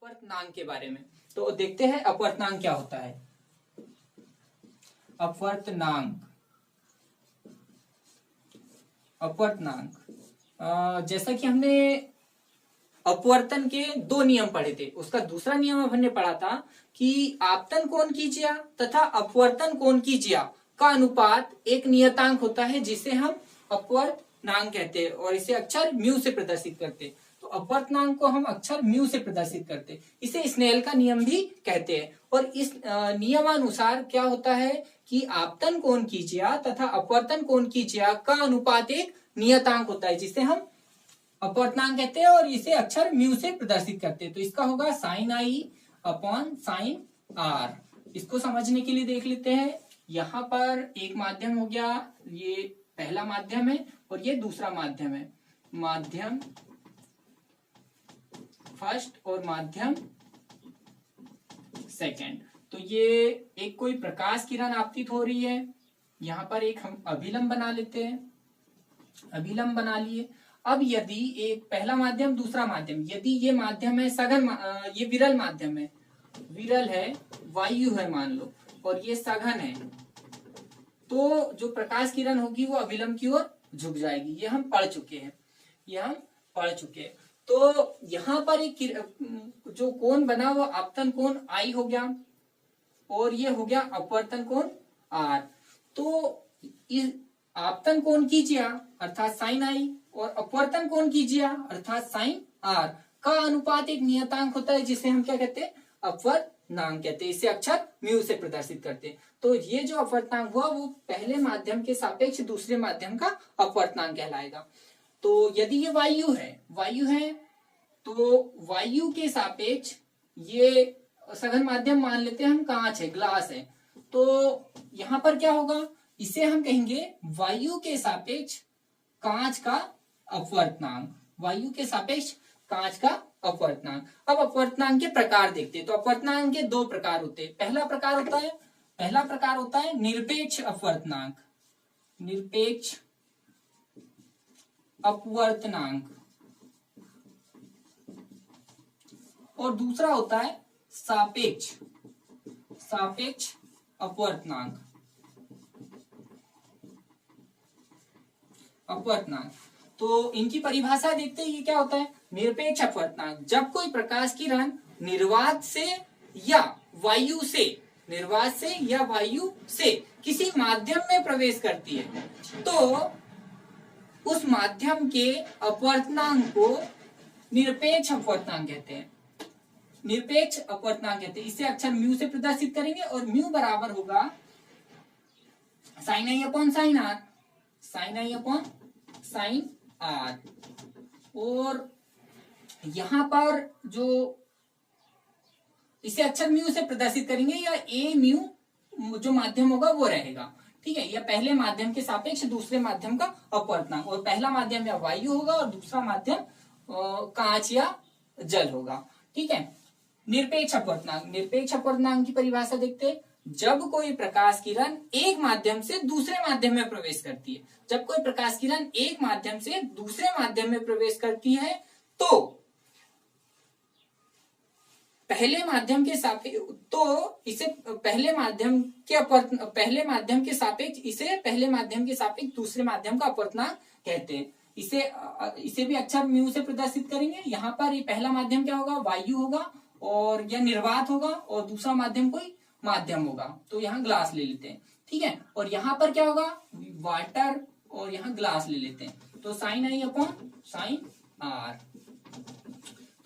अपवर्तनांक के बारे में। तो देखते हैं अपवर्तनांक क्या होता है। अपवर्तनांक जैसा कि हमने अपवर्तन के दो नियम पढ़े थे, उसका दूसरा नियम हमने पढ़ा था कि आपतन कोण की ज्या तथा अपवर्तन कोण की ज्या का अनुपात एक नियतांक होता है जिसे हम अपवर्तनांक कहते हैं और इसे अक्षर म्यू से प्रदर्शित करते हैं। तो अपवर्तनांक को हम अक्षर म्यू से प्रदर्शित करते हैं, इसे स्नेल का नियम भी कहते हैं। और इस नियमानुसार क्या होता है कि आपतन कोण की ज्या तथा अपवर्तन कोण की ज्या का अनुपात एक नियतांक होता है जिसे हम अपवर्तनांक कहते हैं और इसे अक्षर म्यू से प्रदर्शित करते हैं। तो इसका होगा sine i upon sine r. इसको समझने के लिए देख लेते हैं। यहां पर एक माध्यम हो गया, ये पहला माध्यम है और ये दूसरा माध्यम है, माध्यम फर्स्ट और माध्यम सेकंड। तो ये एक कोई प्रकाश किरण आपतित हो रही है, यहां पर एक हम अभिलंब बना लेते हैं, अभिलंब बना लिए। अब यदि एक पहला माध्यम दूसरा माध्यम, यदि ये माध्यम है सघन, ये विरल माध्यम है, विरल है, वायु है मान लो, और ये सघन है, तो जो प्रकाश किरण होगी वो अभिलंब की ओर झुक जाएगी। ये हम पढ़ चुके हैं, ये हम पढ़ चुके हैं। तो यहां पर एक जो कोण बना वो आपतन कोण आई हो गया और ये हो गया अपवर्तन कोण आर। तो इस आपतन कोण की ज्या अर्थात साइन आई और अपवर्तन कोण की ज्या अर्थात साइन आर का अनुपात एक नियतांक होता है जिसे हम क्या कहते हैं, अपवर्तनांक कहते हैं। इसे अक्षर म्यू से प्रदर्शित करते हैं। तो ये जो अपवर्तनांक हुआ वो पहले माध्यम के सापेक्ष दूसरे माध्यम का अपवर्तनांक कहलाएगा। तो यदि ये वायु है तो वायु के सापेक्ष ये सघन माध्यम मान लेते हैं हम, कांच है, ग्लास है, तो यहां पर क्या होगा, इसे हम कहेंगे वायु के सापेक्ष कांच का अपवर्तनांक, वायु के सापेक्ष कांच का अपवर्तनांक। अब अपवर्तनांक के प्रकार देखते हैं। तो अपवर्तनांक के दो प्रकार होते हैं। पहला प्रकार होता है निरपेक्ष अपवर्तनांक, निरपेक्ष अपवर्तनांक, और दूसरा होता है सापेक्ष अपवर्तनांक। तो इनकी परिभाषा देखते हैं। ये क्या होता है, निरपेक्ष अपवर्तनांक, जब कोई प्रकाश किरण निर्वात से या वायु से किसी माध्यम में प्रवेश करती है तो उस माध्यम के अपवर्तनांक को निरपेक्ष अपवर्तनांक कहते हैं, निरपेक्ष अपवर्तनांक कहते हैं। इसे अक्षर म्यू से प्रदर्शित करेंगे और म्यू बराबर होगा sine i upon sine r, sine i upon sine r. और यहां पर जो इसे अक्षर म्यू से प्रदर्शित करेंगे या ए म्यू जो माध्यम होगा वो रहेगा, ठीक है। यह पहले माध्यम के सापेक्ष दूसरे माध्यम का अपवर्तनांक, और पहला माध्यम या वायु होगा और दूसरा माध्यम कांच या जल होगा, ठीक है। निरपेक्ष अपवर्तनांक की परिभाषा देखते हैं। जब कोई प्रकाश किरण एक माध्यम से दूसरे माध्यम में प्रवेश करती है, जब कोई प्रकाश किरण एक माध्यम से दूसरे माध्यम में प्रवेश करती है तो पहले माध्यम के सापेक्ष, तो इसे पहले माध्यम के सापेक्ष इसे पहले माध्यम के सापेक्ष दूसरे माध्यम का अपवर्तनांक कहते हैं। इसे भी अक्षर म्यू से प्रदर्शित करेंगे। यहाँ पर ये पहला माध्यम क्या होगा, वायु होगा और या निर्वात होगा, और दूसरा माध्यम कोई माध्यम होगा, तो यहाँ ग्लास ले लेते हैं, ठीक है। और यहाँ पर क्या होगा, वाटर, और यहाँ ग्लास ले लेते हैं। तो sine i upon sine r.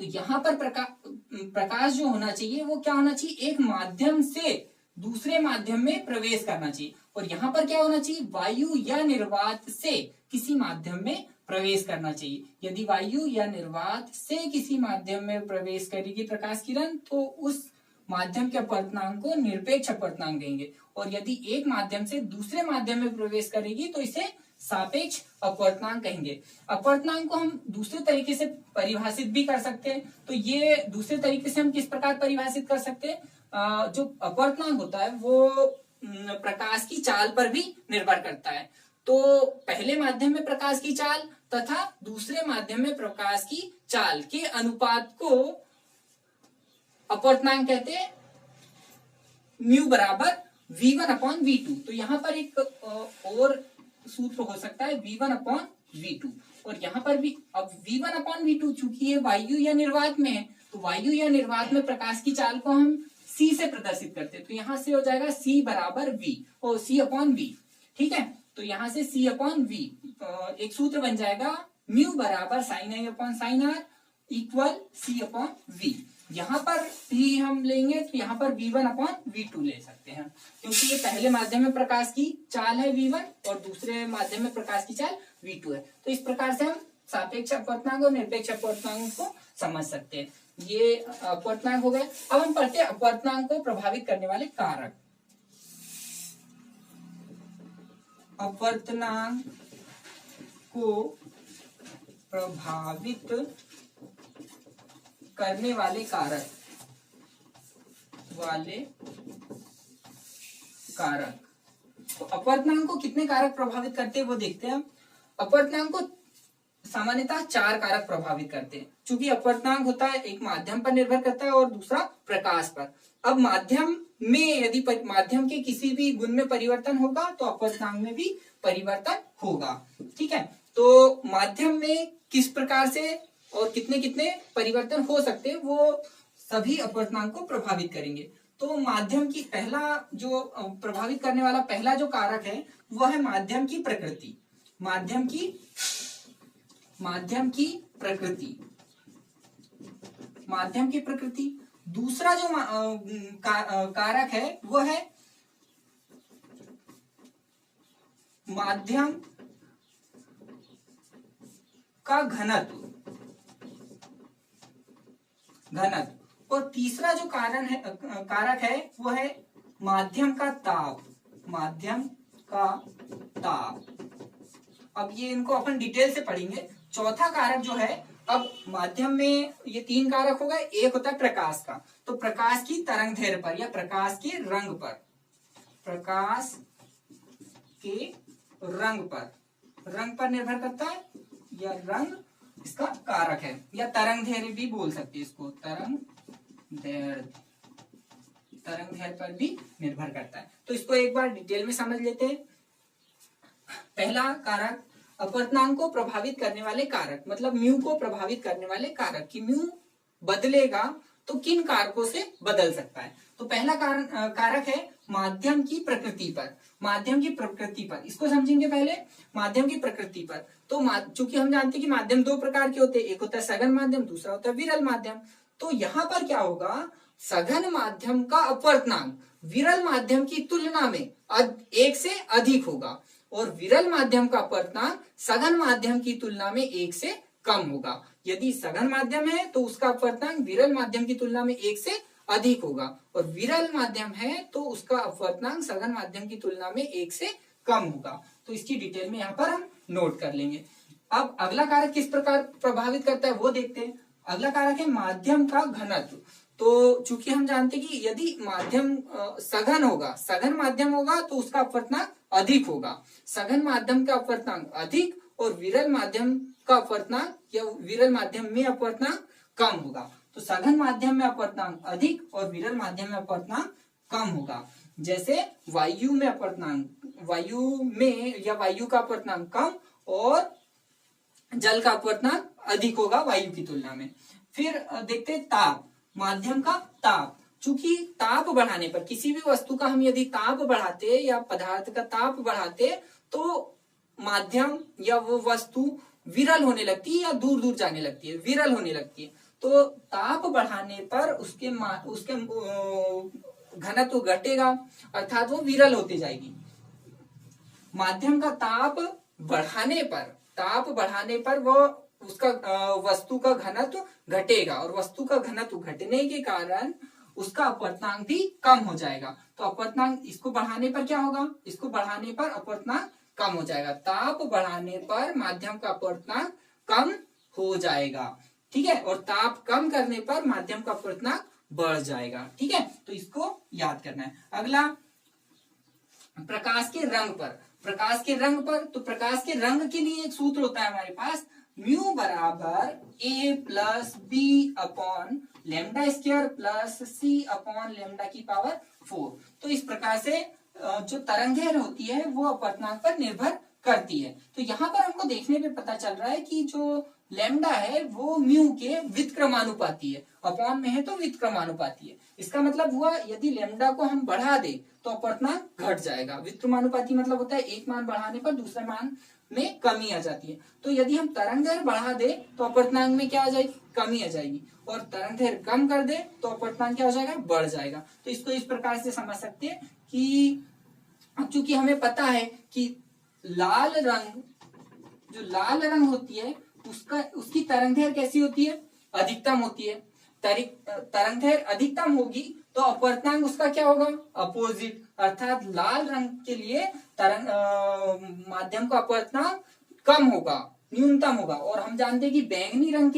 तो यहाँ पर प्रकाश जो होना चाहिए वो क्या होना चाहिए, एक माध्यम से दूसरे माध्यम में प्रवेश करना चाहिए। और यहाँ पर क्या होना चाहिए, वायु या निर्वात से किसी माध्यम में प्रवेश करना चाहिए। यदि वायु या निर्वात से किसी माध्यम में प्रवेश करेगी प्रकाश किरण तो उस माध्यम के अपवर्तनांक को निरपेक्ष अपवर्तनांक देंगे। और यदि एक माध्यम से दूसरे माध्यम में प्रवेश करेगी तो इसे सापेक्ष अपवर्तनांक कहेंगे। अपवर्तनांक को हम दूसरे तरीके से परिभाषित भी कर सकते हैं। तो ये दूसरे तरीके से हम किस प्रकार परिभाषित कर सकते हैं, जो अपवर्तनांक होता है वो प्रकाश की चाल पर भी निर्भर करता है। तो पहले माध्यम में प्रकाश की चाल तथा दूसरे माध्यम में प्रकाश की चाल के अनुपात को अपवर्तनांक कहते हैं म्यू बराबर v1/v2। तो यहाँ पर एक और सूत्र हो सकता है v1/v2, और यहाँ पर भी अब v1/v2 चूंकि ये वायु या निर्वात में है, तो वायु या निर्वात में प्रकाश की चाल को हम c से प्रदर्शित करते हैं, तो यहाँ से हो जाएगा c बराबर v और c/v। ठीक है, तो यहाँ से c/v एक सूत्र बन जाएगा म्यू बराबर sin i/sin r equal c/v। यहाँ पर भी हम लेंगे तो यहाँ पर v1/v2 ले सकते हैं, क्योंकि ये पहले माध्यम में प्रकाश की चाल है v1 और दूसरे माध्यम में प्रकाश की चाल v2 है। तो इस प्रकार से हम सापेक्ष अपवर्तनांक और निरपेक्ष अपवर्तनांक को समझ सकते हैं। ये अपवर्तनांक हो गए। अब हम पढ़ते हैं अपवर्तनांक को प्रभावित करने वाले कारक। अपवर्तनांक को प्रभावित करने वाले कारक तो अपवर्तनांक को कितने कारक प्रभावित करते हैं वो देखते हैं हम। अपवर्तनांक को सामान्यतः 4 कारक प्रभावित करते हैं, क्योंकि अपवर्तनांक होता है एक माध्यम पर निर्भर करता है और दूसरा प्रकाश पर। अब माध्यम में यदि माध्यम के किसी भी गुण में परिवर्तन होगा तो अपवर्तनांक में भी परिवर्तन होगा। ठीक है, तो माध्यम में किस प्रकार से और कितने कितने परिवर्तन हो सकते हैं वो सभी अपवर्तनांक को प्रभावित करेंगे। तो माध्यम की पहला जो प्रभावित करने वाला पहला जो कारक है वह है माध्यम की प्रकृति। माध्यम की प्रकृति। दूसरा जो कारक है वह है माध्यम का घनत्व। और तीसरा जो कारक है वो है माध्यम का ताप। अब ये इनको अपन डिटेल से पढ़ेंगे। चौथा कारक जो है, अब माध्यम में ये 3 कारक हो गए। एक होता है प्रकाश का, तो प्रकाश की तरंगदैर्घ्य पर या प्रकाश के रंग पर निर्भर करता है, या रंग इसका कारक है, या तरंगदैर्घ्य भी बोल सकते हैं इसको। तरंगदैर्घ्य पर भी निर्भर करता है। तो इसको एक बार डिटेल में समझ लेते हैं। पहला कारक अपवर्तनांक को प्रभावित करने वाले कारक, मतलब म्यू को प्रभावित करने वाले कारक कि म्यू बदलेगा तो किन कारकों से बदल सकता है। तो पहला कारक है माध्यम की प्रकृति पर। इसको समझेंगे पहले। माध्यम की प्रकृति पर तो चूंकि हम जानते हैं कि माध्यम 2 प्रकार के होते हैं, एक होता है सघन माध्यम, दूसरा होता है विरल माध्यम। तो यहाँ पर क्या होगा, सघन माध्यम का अपवर्तनांक विरल माध्यम की तुलना में 1 से अधिक होगा, और विरल माध्यम का अपवर्तनांक सघन माध्यम की तुलना में 1 से कम होगा। यदि सघन माध्यम है तो उसका अपवर्तनांक विरल माध्यम की तुलना में 1 से अधिक होगा, और विरल माध्यम है तो उसका अपवर्तनांक सघन माध्यम की तुलना में 1 से कम होगा। तो इसकी डिटेल में यहाँ पर हम नोट कर लेंगे। अब अगला कारक किस प्रकार प्रभावित करता है वो देखते हैं। अगला कारक है माध्यम का घनत्व। तो चूंकि हम जानते हैं कि यदि माध्यम सघन माध्यम होगा तो उसका अपवर्तनांक अधिक होगा। सघन माध्यम का अपवर्तनांक अधिक और विरल माध्यम का अपवर्तनांक या विरल माध्यम में अपवर्तनांक कम होगा। तो सघन माध्यम में अपवर्तनांक अधिक और विरल माध्यम में अपवर्तनांक कम होगा। जैसे वायु में या वायु का अपवर्तनांक कम और जल का अपवर्तनांक अधिक होगा वायु की तुलना में। फिर देखते हैं ताप, माध्यम का ताप। चूंकि ताप बढ़ाने पर किसी भी वस्तु का हम यदि ताप बढ़ाते या पदार्थ का ताप बढ़ाते तो माध्यम या वो वस्तु विरल होने लगती है या दूर दूर जाने लगती है, विरल होने लगती है। तो ताप बढ़ाने पर उसके घनत्व घटेगा, अर्थात वो विरल होती जाएगी। माध्यम का ताप बढ़ाने पर वो उसका वस्तु का घनत्व घटेगा, और वस्तु का घनत्व घटने के कारण उसका अपवर्तनांक भी कम हो जाएगा। तो अपवर्तनांक इसको बढ़ाने पर क्या होगा, इसको बढ़ाने पर अपवर्तनांक कम हो जाएगा। ताप बढ़ाने पर माध्यम का अपवर्तनांक कम हो जाएगा। ठीक है, और ताप कम करने पर माध्यम का अपवर्तनांक बढ़ जाएगा। ठीक है, तो इसको याद करना है। अगला प्रकाश के रंग पर। तो प्रकाश के रंग के लिए एक सूत्र होता है हमारे पास, म्यू बराबर a plus b upon lambda square plus c upon lambda की पावर 4। तो इस प्रकार से जो तरंगदैर्घ्य होती है वो अपवर्तनांक पर निर्भर करती है। तो यहाँ पर हमको देखने पे पता चल रहा है कि जो लैम्डा है वो म्यू के व्युत्क्रमानुपाती है, अपॉन में है तो व्युत्क्रमानुपाती है। इसका मतलब हुआ यदि लैम्डा को हम बढ़ा दे तो अपवर्तनांक घट जाएगा। व्युत्क्रमानुपाती मतलब होता है एक मान बढ़ाने पर दूसरे मान में कमी आ जाती है। तो यदि हम तरंगदैर्घ्य बढ़ा दे तो अपवर्तनांक में क्या आ जाएगी, कमी आ जाएगी, और तरंगदैर्घ्य कम कर दे तो अपवर्तनांक क्या हो जाएगा, बढ़ जाएगा। तो इसको इस प्रकार से समझ सकते हैं कि चूंकि हमें पता है कि लाल रंग होती है उसकी तरंगदैर्घ्य कैसी होती है, अधिकतम होती है। तरंगदैर्घ्य अधिकतम होगी तो अपवर्तनांक उसका क्या होगा, अपोजिट, अर्थात लाल रंग के लिए माध्यम का अपवर्तनांक कम होगा, न्यूनतम होगा। और हम जानते हैं कि बैंगनी रंग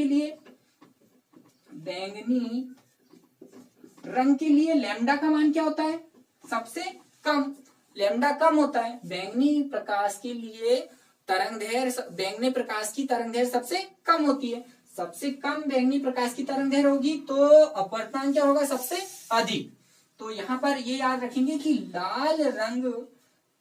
के लिए लैम्डा का मान क्या होता है, सबसे कम, लैम्डा कम होता है। बैंगनी प्रकाश के लिए बैंगनी प्रकाश की तरंगदैर्घ्य सबसे कम होती है। सबसे कम बैंगनी प्रकाश की तरंगदैर्घ्य होगी तो अपवर्तनांक क्या होगा, सबसे अधिक। तो यहाँ पर ये याद रखेंगे कि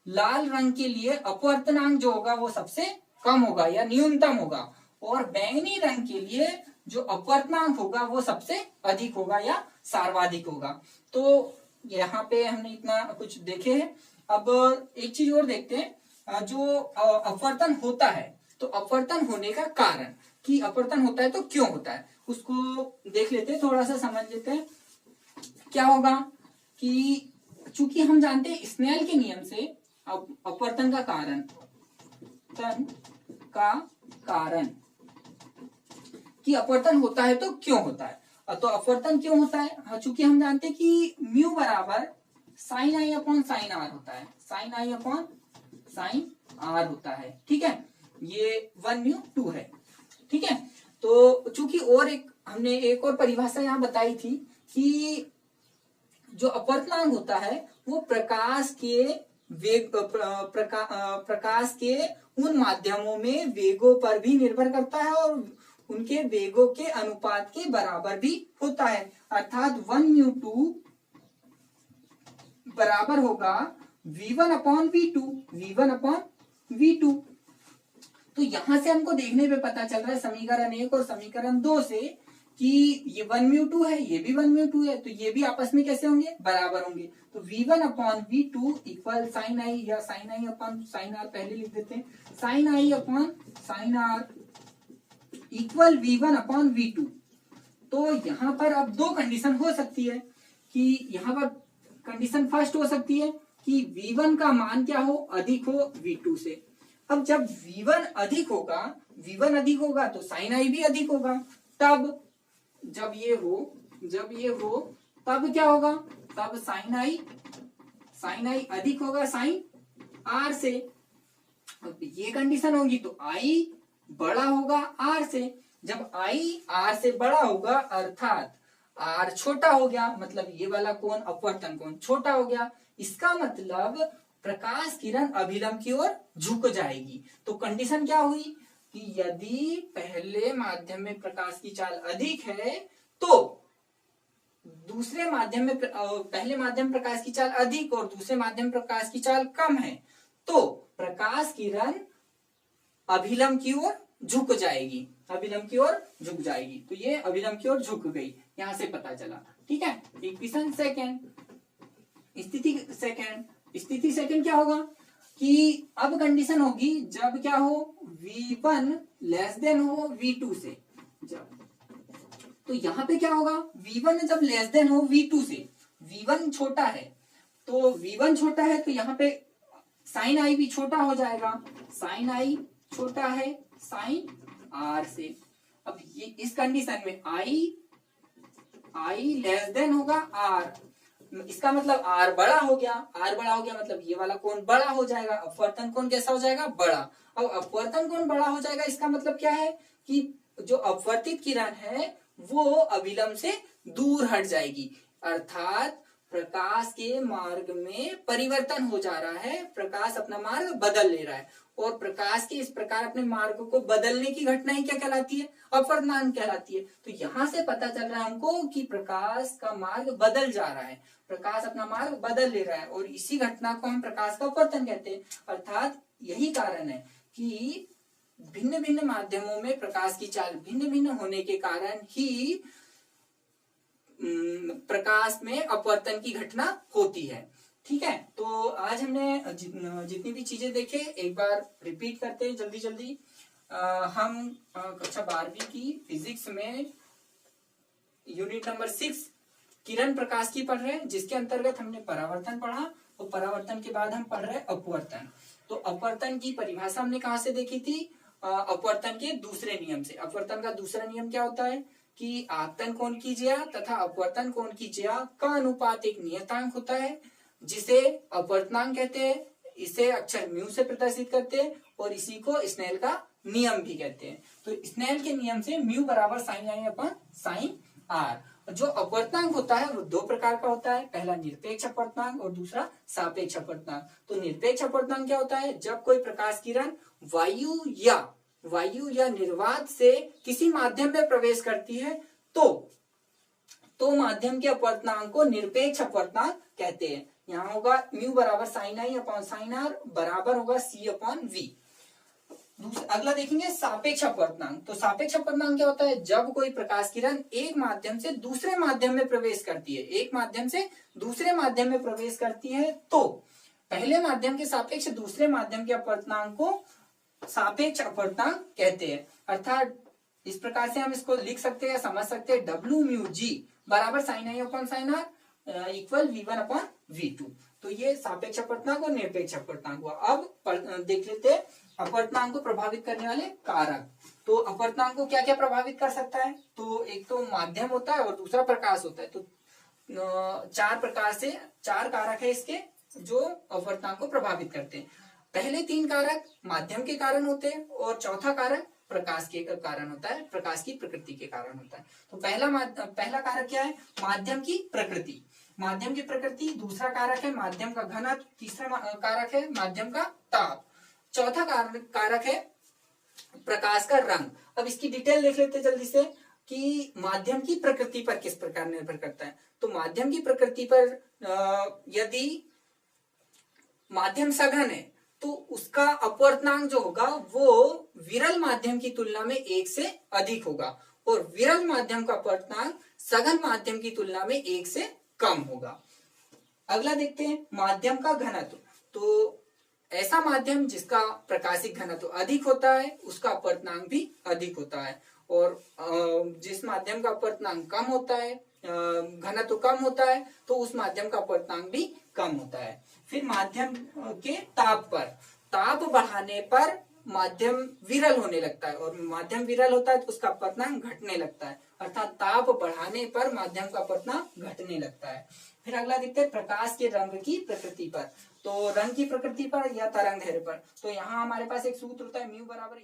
लाल रंग के लिए अपवर्तनांक जो होगा वो सबसे कम होगा या न्यूनतम होगा, और बैंगनी रंग के लिए जो अपवर्तनांक होगा वो सबसे अधिक होगा या सर्वाधिक होगा। तो यहाँ पे हमने इतना कुछ देखे हैं। अब एक चीज और देखते हैं, जो अपवर्तन होता है तो अपवर्तन होने का कारण, कि अपवर्तन होता है तो क्यों होता है, उसको देख लेते हैं, थोड़ा सा समझ लेते हैं। क्या होगा कि चूंकि हम जानते हैं स्नेल के नियम से अपवर्तन का कारण कि अपवर्तन होता है तो क्यों होता है। तो अपवर्तन क्यों होता है, चूंकि हम जानते हैं कि म्यू बराबर sine i upon sine r होता है, sine i upon sine r होता है, ठीक है। ये 1μ2 है, ठीक है। तो चूंकि हमने एक और परिभाषा यहाँ बताई थी कि जो अपवर्तनांक होता है वो प्रकाश के उन माध्यमों में वेगों पर भी निर्भर करता है और उनके वेगों के अनुपात के बराबर भी होता है। अर्थात 1μ2 बराबर होगा v1 अपॉन v2। तो यहां से हमको देखने पे पता चल रहा है समीकरण 1 और समीकरण 2 से कि ये 1μ2 है, ये भी 1μ2 है, तो ये भी आपस में कैसे होंगे, बराबर होंगे। तो v1 upon v2 equal sine i, या sine i upon sine r पहले लिख देते हैं, sine i upon sine r equal v1 upon v2। तो यहाँ पर अब दो कंडीशन हो सकती है, कि यहाँ पर कंडीशन फर्स्ट हो सकती है कि v1 का मान क्या हो, अधिक हो v2 से। अब जब v1 अधिक होगा तो साइन आई भी अधिक होगा। तब जब ये हो तब क्या होगा, तब साइन आई अधिक होगा साइन आर से। अब ये कंडीशन होगी तो आई बड़ा होगा आर से। जब आई आर से बड़ा होगा अर्थात आर छोटा हो गया, मतलब ये वाला कोण, अपवर्तन कोण छोटा हो गया। इसका मतलब प्रकाश किरण अभिलंब की ओर झुक जाएगी। तो कंडीशन क्या हुई कि यदि पहले माध्यम में प्रकाश की चाल अधिक है तो दूसरे माध्यम में, पहले माध्यम प्रकाश की चाल अधिक और दूसरे माध्यम प्रकाश की चाल कम है, तो प्रकाश किरण अभिलंब की ओर झुक जाएगी, तो ये अभिलंब की ओर झुक गई, यहां से पता चला, ठीक है। इक्वेशन सेकंड, स्थिति सेकंड क्या होगा कि अब कंडीशन होगी जब क्या हो, v1 लेस देन हो v2 से। जब तो यहाँ पे क्या होगा, v1 जब लेस देन हो v2 से, v1 छोटा है तो यहाँ पे साइन आई भी छोटा हो जाएगा, साइन आई छोटा है साइन आर से। अब ये इस कंडीशन में आई लेस देन होगा आर, इसका मतलब आर बड़ा हो गया मतलब ये वाला कोण बड़ा हो जाएगा, अपवर्तन कोण कैसा हो जाएगा, बड़ा। अब अपवर्तन कोण बड़ा हो जाएगा, इसका मतलब क्या है कि जो अपवर्तित किरण है वो अभिलंब से दूर हट जाएगी, अर्थात प्रकाश के मार्ग में परिवर्तन हो जा रहा है, प्रकाश अपना मार्ग बदल ले रहा है। और प्रकाश के इस प्रकार अपने मार्ग को बदलने की घटना ही क्या कहलाती है? अपवर्तनांक कहलाती है। तो यहां से पता चल रहा है हमको कि प्रकाश का मार्ग बदल जा रहा है, प्रकाश अपना मार्ग बदल ले रहा है, और इसी घटना को हम प्रकाश का अपवर्तन कहते हैं। अर्थात यही कारण है कि भिन्न भिन्न माध्यमों में प्रकाश की चाल भिन्न भिन्न होने के कारण ही प्रकाश में अपवर्तन की घटना होती है। ठीक है, तो आज हमने जितनी भी चीजें देखे एक बार रिपीट करते हैं जल्दी जल्दी। हम कक्षा 12वीं की फिजिक्स में यूनिट नंबर 6 किरण प्रकाश की पढ़ रहे हैं, जिसके अंतर्गत हमने परावर्तन पढ़ा, और परावर्तन के बाद हम पढ़ रहे हैं अपवर्तन। तो अपवर्तन की परिभाषा हमने कहाँ से देखी थी? अपवर्तन के दूसरे नियम से। अपवर्तन का दूसरा नियम क्या होता है कि आपतन कोण की ज्या तथा अपवर्तन कोण की ज्या का अनुपात एक नियतांक होता है, जिसे अपवर्तनांक कहते हैं। इसे अक्षर म्यू से प्रदर्शित करते हैं, और इसी को स्नेल का नियम भी कहते हैं। तो स्नेल के नियम से म्यू बराबर sine i upon sine r. जो अपवर्तनांक होता है वो दो प्रकार का होता है, पहला निरपेक्ष अपवर्तनांक और दूसरा सापेक्ष अपवर्तनांक। तो निरपेक्ष अपवर्तनांक क्या होता है? जब कोई प्रकाश किरण वायु या निर्वात से किसी माध्यम में प्रवेश करती है तो माध्यम के अपवर्तनांक को निरपेक्ष अपवर्तनांक कहते हैं। यहाँ होगा म्यू बराबर sine i upon sine are बराबर होगा सी अपॉन वी। अगला देखेंगे सापेक्ष अपवर्तनांक। तो सापेक्ष अपवर्तनांक क्या होता है? जब कोई प्रकाश किरण एक माध्यम से दूसरे माध्यम में प्रवेश करती है, एक माध्यम से दूसरे माध्यम में प्रवेश करती है, तो पहले माध्यम के सापेक्ष दूसरे माध्यम के अपवर्तनांक को सापेक्ष अपवर्तनांक कहते हैं। अर्थात इस प्रकार से हम इसको लिख सकते हैं, समझ सकते हैं, डब्ल्यू म्यू जी बराबर sine i upon sine r equal V1 upon V2। तो ये सापेक्ष अपवर्तनांक और निरपेक्ष अपवर्तनांक हुआ। अब देख लेते हैं अपवर्तनांक को प्रभावित करने वाले कारक। तो अपवर्तनांक को क्या क्या प्रभावित कर सकता है? तो एक तो माध्यम होता है और दूसरा प्रकाश होता है। तो चार कारक है इसके जो अपवर्तनांक को प्रभावित करते हैं। पहले तीन कारक माध्यम के कारण होते हैं, और चौथा कारक प्रकाश के कारण होता है, प्रकाश की प्रकृति के कारण होता है। तो पहला कारक क्या है? माध्यम की प्रकृति। माध्यम की प्रकृति। दूसरा कारक है माध्यम का घनत्व। तीसरा कारक है माध्यम का ताप। चौथा कारक है प्रकाश का रंग। अब इसकी डिटेल देख लेते हैं जल्दी से कि माध्यम की प्रकृति पर किस प्रकार निर्भर करता है। तो माध्यम की प्रकृति पर यदि माध्यम सघन है तो उसका अपवर्तनांक जो होगा वो विरल माध्यम की तुलना में 1 से अधिक होगा, और विरल माध्यम का अपवर्तनांक सघन माध्यम की तुलना में 1 से कम होगा। अगला देखते हैं माध्यम का घनत्व। तो ऐसा माध्यम जिसका प्रकाशिक घनत्व अधिक होता है उसका अपवर्तनांक भी अधिक होता है, और जिस माध्यम का अपवर्तनांक कम होता है, घनत्व कम होता है, तो उस माध्यम का अपवर्तनांक भी कम होता है। फिर माध्यम के ताप बढ़ाने पर माध्यम विरल होने लगता है, और माध्यम विरल होता है तो उसका अपवर्तनांक घटने लगता है। अर्थात ताप बढ़ाने पर माध्यम का अपवर्तनांक घटने लगता है। फिर अगला देखते हैं प्रकाश के रंग की प्रकृति पर। तो रंग की प्रकृति पर या तरंग दैर्ध्य पर। तो यहाँ हमारे पास एक सूत्र होता है म्यू बराबर